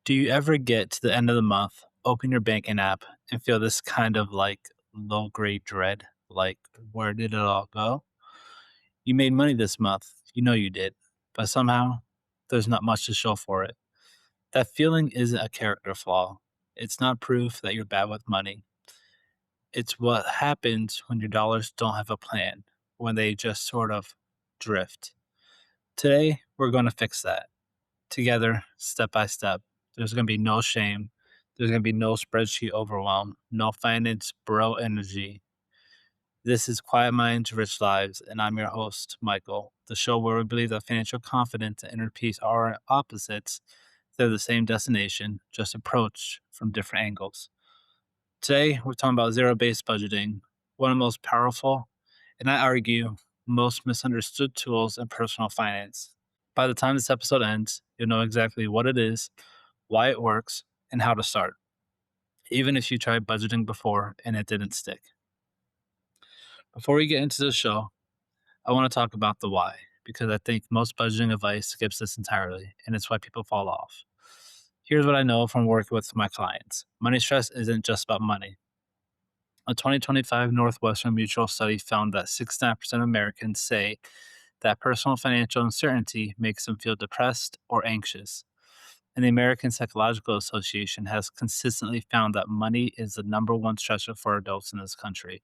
Do you ever get to the end of the month, open your banking app, and feel this kind of like low grade dread? Like, where did it all go? You made money this month. You know you did. But somehow, there's not much to show for it. That feeling isn't a character flaw. It's not proof that you're bad with money. It's what happens when your dollars don't have a plan, when they just sort of drift. Today, we're going to fix that together, step by step. There's going to be no shame. There's going to be no spreadsheet overwhelm, no finance bro energy. This is Quiet Minds, Rich Lives, and I'm your host, Michael, the show where we believe that financial confidence and inner peace are opposites. They're the same destination, just approached from different angles. Today, we're talking about zero based budgeting, one of the most powerful, and I argue, most misunderstood tools in personal finance. By the time this episode ends, you'll know exactly what it is, why it works, and how to start, even if you tried budgeting before and it didn't stick. Before we get into the show, I want to talk about the why, because I think most budgeting advice skips this entirely, and it's why people fall off. Here's what I know from working with my clients. Money stress isn't just about money. A 2025 Northwestern mutual study found that 69% of Americans say that personal financial uncertainty makes them feel depressed or anxious. And the American Psychological Association has consistently found that money is the number one stressor for adults in this country.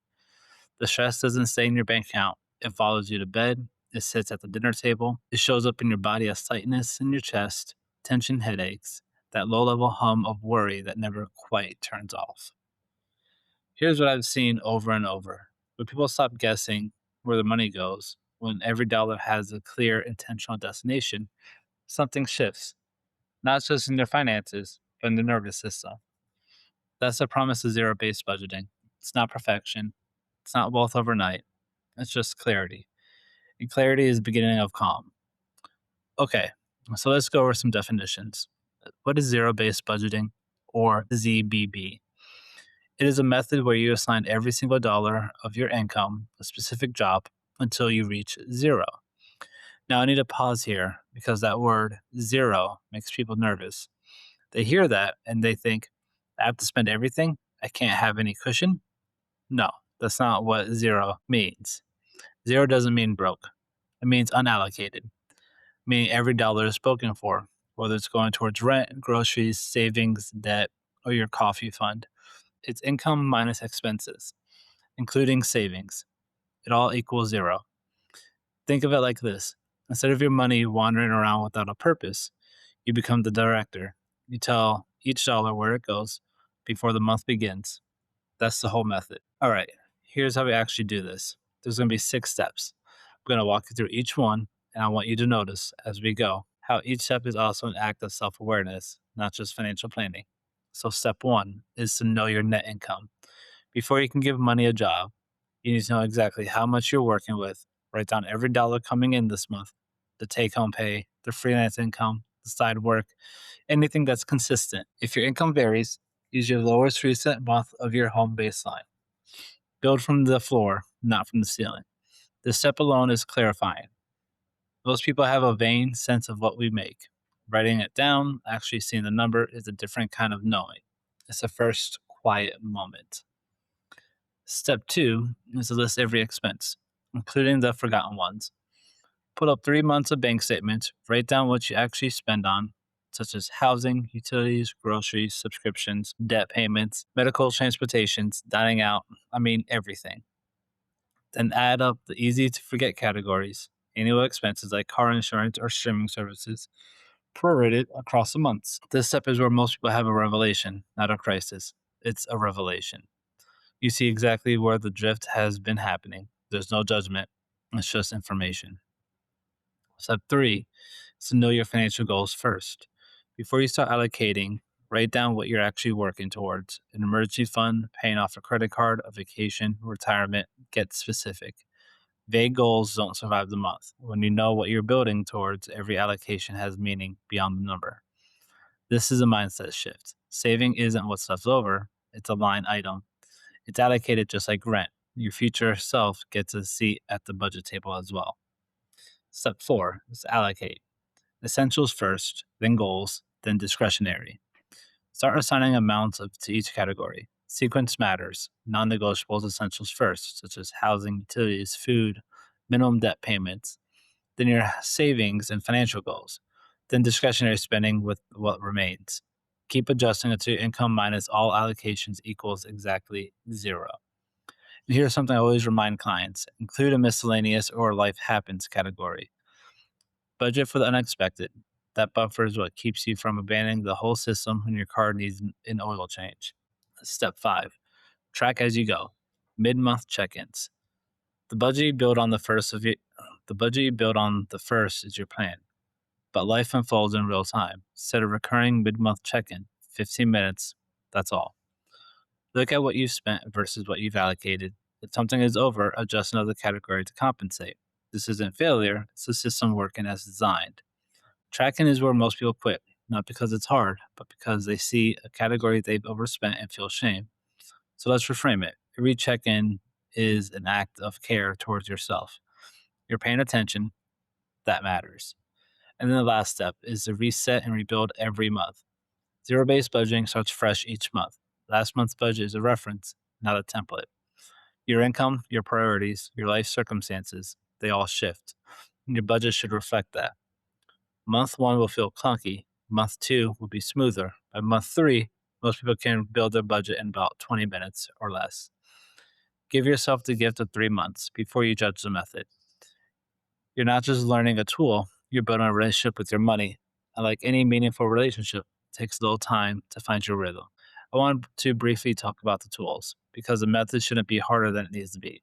The stress doesn't stay in your bank account. It follows you to bed. It sits at the dinner table. It shows up in your body as tightness in your chest, tension headaches, that low level hum of worry that never quite turns off. Here's what I've seen over and over. When people stop guessing where the money goes, when every dollar has a clear intentional destination, something shifts, not just in their finances, but in the nervous system. That's the promise of zero based budgeting. It's not perfection, it's not wealth overnight, it's just clarity. And clarity is the beginning of calm. Okay, so let's go over some definitions. What is zero based budgeting, or ZBB? It is a method where you assign every single dollar of your income a specific job until you reach zero. Now, I need to pause here because that word zero makes people nervous. They hear that and they think, I have to spend everything? I can't have any cushion? No, that's not what zero means. Zero doesn't mean broke. It means unallocated, meaning every dollar is spoken for, whether it's going towards rent, groceries, savings, debt, or your coffee fund. It's income minus expenses, including savings. It all equals zero. Think of it like this. Instead of your money wandering around without a purpose, you become the director. You tell each dollar where it goes before the month begins. That's the whole method. All right, here's how we actually do this. There's going to be 6 steps. I'm going to walk you through each one, and I want you to notice as we go how each step is also an act of self awareness, not just financial planning. So, step 1 is to know your net income. Before you can give money a job, you need to know exactly how much you're working with. Write down every dollar coming in this month, the take home pay, the freelance income, the side work, anything that's consistent. If your income varies, use your lowest recent month of your home baseline. Build from the floor, not from the ceiling. This step alone is clarifying. Most people have a vague sense of what we make. Writing it down, actually seeing the number, is a different kind of knowing. It's the first quiet moment. Step 2 is to list every expense, including the forgotten ones. Put up 3 months of bank statements, write down what you actually spend on, such as housing, utilities, groceries, subscriptions, debt payments, medical transportations, dining out, everything. Then add up the easy to forget categories, annual expenses like car insurance or streaming services, prorated across the months. This step is where most people have a revelation, not a crisis. It's a revelation. You see exactly where the drift has been happening. There's no judgment. It's just information. Step 3 is to know your financial goals first. Before you start allocating, write down what you're actually working towards. An emergency fund, paying off a credit card, a vacation, retirement. Get specific. Vague goals don't survive the month. When you know what you're building towards, every allocation has meaning beyond the number. This is a mindset shift. Saving isn't what's left over, it's a line item. It's allocated just like rent. Your future self gets a seat at the budget table as well. Step 4 is allocate. Essentials first, then goals, then discretionary. Start assigning amounts to each category. Sequence matters. Non negotiables essentials first, such as housing, utilities, food, minimum debt payments, then your savings and financial goals, then discretionary spending with what remains. Keep adjusting until your income minus all allocations equals exactly zero. And here's something I always remind clients: include a miscellaneous or life happens category. Budget for the unexpected. That buffer is what keeps you from abandoning the whole system when your car needs an oil change. Step 5: track as you go. Mid-month check-ins. The budget you build on the first of your, the budget you build on the first is your plan, but life unfolds in real time. Set a recurring mid-month check-in, 15 minutes. That's all. Look at what you've spent versus what you've allocated. If something is over, adjust another category to compensate. This isn't failure; it's the system working as designed. Tracking is where most people quit, not because it's hard, but because they see a category they've overspent and feel shame. So let's reframe it. Every check in is an act of care towards yourself. You're paying attention, that matters. And then the last step is to reset and rebuild every month. Zero based budgeting starts fresh each month. Last month's budget is a reference, not a template. Your income, your priorities, your life circumstances, they all shift. And your budget should reflect that. Month one will feel clunky. Month two will be smoother. By month three, most people can build their budget in about 20 minutes or less. Give yourself the gift of 3 months before you judge the method. You're not just learning a tool, you're building a relationship with your money. And like any meaningful relationship, it takes a little time to find your rhythm. I want to briefly talk about the tools because the method shouldn't be harder than it needs to be.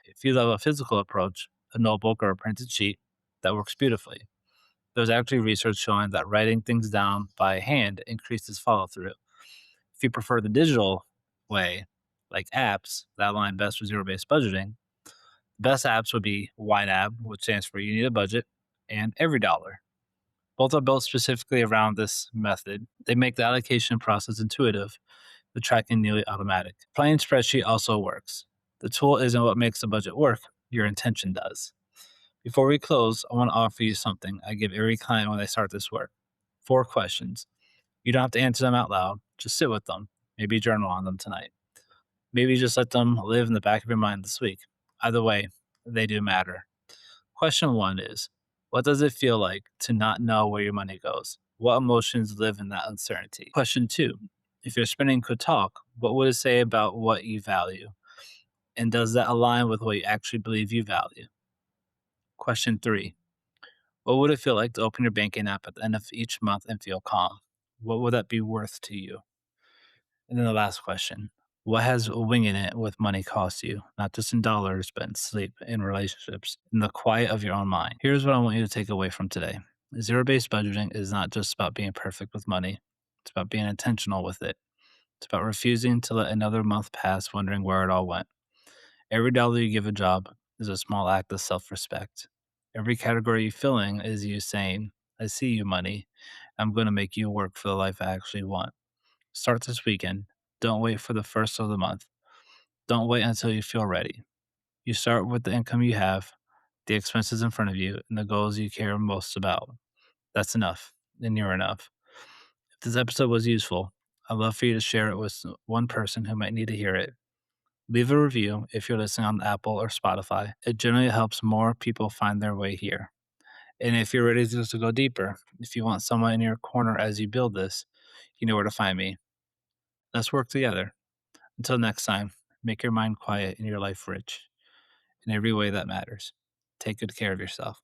If you love a physical approach, a notebook or a printed sheet, that works beautifully. There's actually research showing that writing things down by hand increases follow through. If you prefer the digital way, like apps that align best with zero based budgeting, best apps would be YNAB, which stands for You Need a Budget, and Every Dollar. Both are built specifically around this method. They make the allocation process intuitive, the tracking nearly automatic. Plain spreadsheet also works. The tool isn't what makes the budget work, your intention does. Before we close, I want to offer you something I give every client when they start this work. 4 questions. You don't have to answer them out loud, just sit with them. Maybe journal on them tonight. Maybe just let them live in the back of your mind this week. Either way, they do matter. Question 1 is: what does it feel like to not know where your money goes? What emotions live in that uncertainty? Question 2: if your spending could talk, what would it say about what you value? And does that align with what you actually believe you value? Question 3: what would it feel like to open your banking app at the end of each month and feel calm? What would that be worth to you? And then the last question: what has winging it with money cost you? Not just in dollars, but in sleep, in relationships, in the quiet of your own mind. Here's what I want you to take away from today: zero based budgeting is not just about being perfect with money, it's about being intentional with it. It's about refusing to let another month pass wondering where it all went. Every dollar you give a job is a small act of self respect. Every category you fill in is you saying, I see you, money. I'm going to make you work for the life I actually want. Start this weekend. Don't wait for the first of the month. Don't wait until you feel ready. You start with the income you have, the expenses in front of you, and the goals you care most about. That's enough, and you're enough. If this episode was useful, I'd love for you to share it with one person who might need to hear it. Leave a review if you're listening on Apple or Spotify. It generally helps more people find their way here. And if you're ready to go deeper, if you want someone in your corner as you build this, you know where to find me. Let's work together. Until next time, make your mind quiet and your life rich in every way that matters. Take good care of yourself.